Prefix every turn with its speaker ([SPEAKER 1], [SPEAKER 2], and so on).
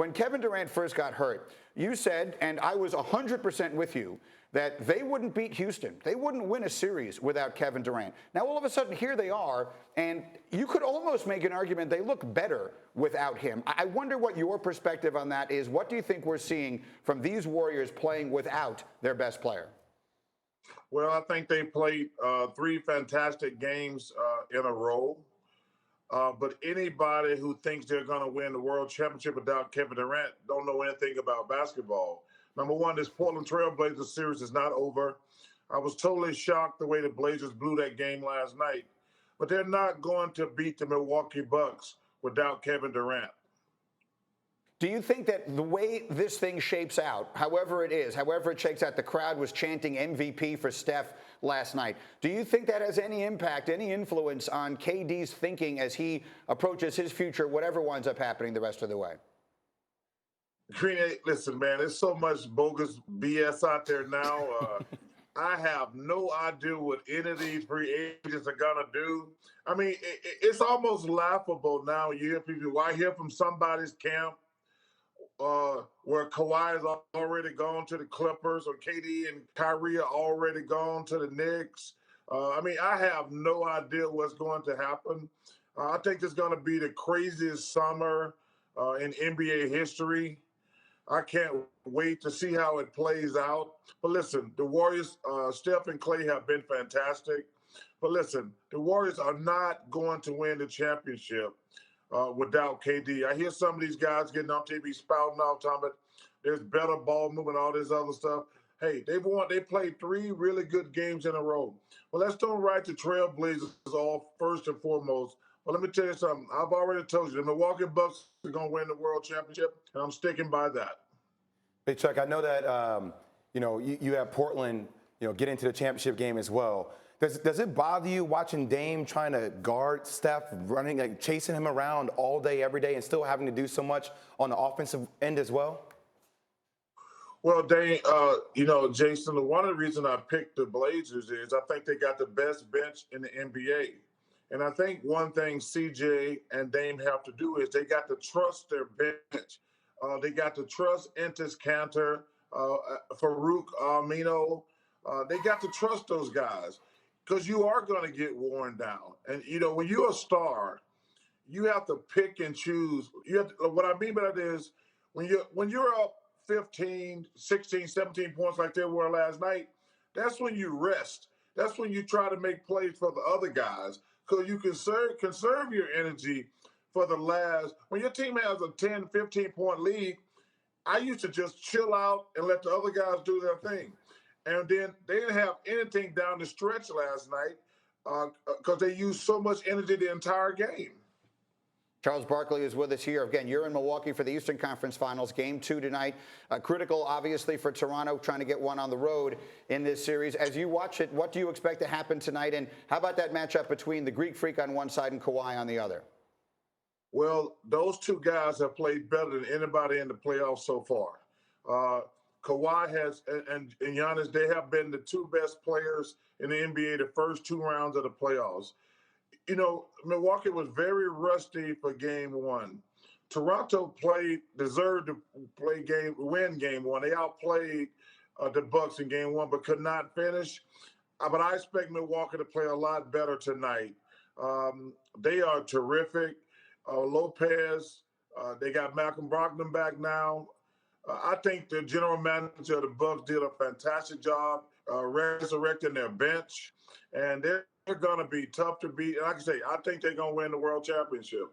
[SPEAKER 1] When Kevin Durant first got hurt, you said, and I was 100% with you, that they wouldn't beat Houston. They wouldn't win a series without Kevin Durant. Now, all of a sudden, here they are, and you could almost make an argument they look better without him. I wonder what your perspective on that is. What do you think we're seeing from these Warriors playing without their best player?
[SPEAKER 2] Well, I think they played three fantastic games in a row. But anybody who thinks they're going to win the world championship without Kevin Durant don't know anything about basketball. Number one, this Portland Trail Blazers series is not over. I was totally shocked the way the Blazers blew that game last night. But they're not going to beat the Milwaukee Bucks without Kevin Durant.
[SPEAKER 1] Do you think that the way this thing shapes out, however it is, however it shakes out, the crowd was chanting MVP for Steph last night. Do you think that has any impact, any influence on KD's thinking as he approaches his future, whatever winds up happening the rest of the way?
[SPEAKER 2] Green, listen, man, there's so much bogus BS out there now. I have no idea what any of these free agents are going to do. I mean, it's almost laughable now. You hear people, I hear from somebody's camp where Kawhi is already gone to the Clippers, or KD and Kyrie are already gone to the Knicks. I mean, I have no idea what's going to happen. I think it's going to be the craziest summer in NBA history. I can't wait to see how it plays out. But listen, the Warriors, Steph and Clay have been fantastic. But listen, the Warriors are not going to win the championship without KD. I hear some of these guys getting on TV spouting off, talking about there's better ball movement, all this other stuff. Hey, they played three really good games in a row. Well, let's don't write the Trailblazers off first and foremost. But let me tell you something. I've already told you, the Milwaukee Bucks are going to win the world championship, and I'm sticking by that.
[SPEAKER 3] Hey, Chuck, I know that, you have Portland, get into the championship game as well. Does it bother you watching Dame trying to guard Steph, running, like chasing him around all day, every day, and still having to do so much on the offensive end as well?
[SPEAKER 2] Well, Dame, Jason, one of the reasons I picked the Blazers is I think they got the best bench in the NBA. And I think one thing CJ and Dame have to do is they got to trust their bench. They got to trust Entis Cantor, Farouk Amino. They got to trust those guys because you are going to get worn down. And, when you're a star, you have to pick and choose. What I mean by that is when you're up 15, 16, 17 points like they were last night, that's when you rest. That's when you try to make plays for the other guys because you conserve your energy for the last. When your team has a 10, 15-point lead, I used to just chill out and let the other guys do their thing. And then they didn't have anything down the stretch last night because they used so much energy the entire game.
[SPEAKER 1] Charles Barkley is with us here. Again, you're in Milwaukee for the Eastern Conference Finals. Game 2 tonight. Critical, obviously, for Toronto, trying to get one on the road in this series. As you watch it, what do you expect to happen tonight? And how about that matchup between the Greek Freak on one side and Kawhi on the other?
[SPEAKER 2] Well, those two guys have played better than anybody in the playoffs so far. Kawhi and Giannis, they have been the two best players in the NBA the first two rounds of the playoffs. Milwaukee was very rusty for game one. Toronto deserved to win game one. They outplayed the Bucks in game one, but could not finish. But I expect Milwaukee to play a lot better tonight. They are terrific. Lopez, they got Malcolm Brogdon back now. I think the general manager of the Bucks did a fantastic job resurrecting their bench, and they're going to be tough to beat. And like I say, I think they're going to win the world championship.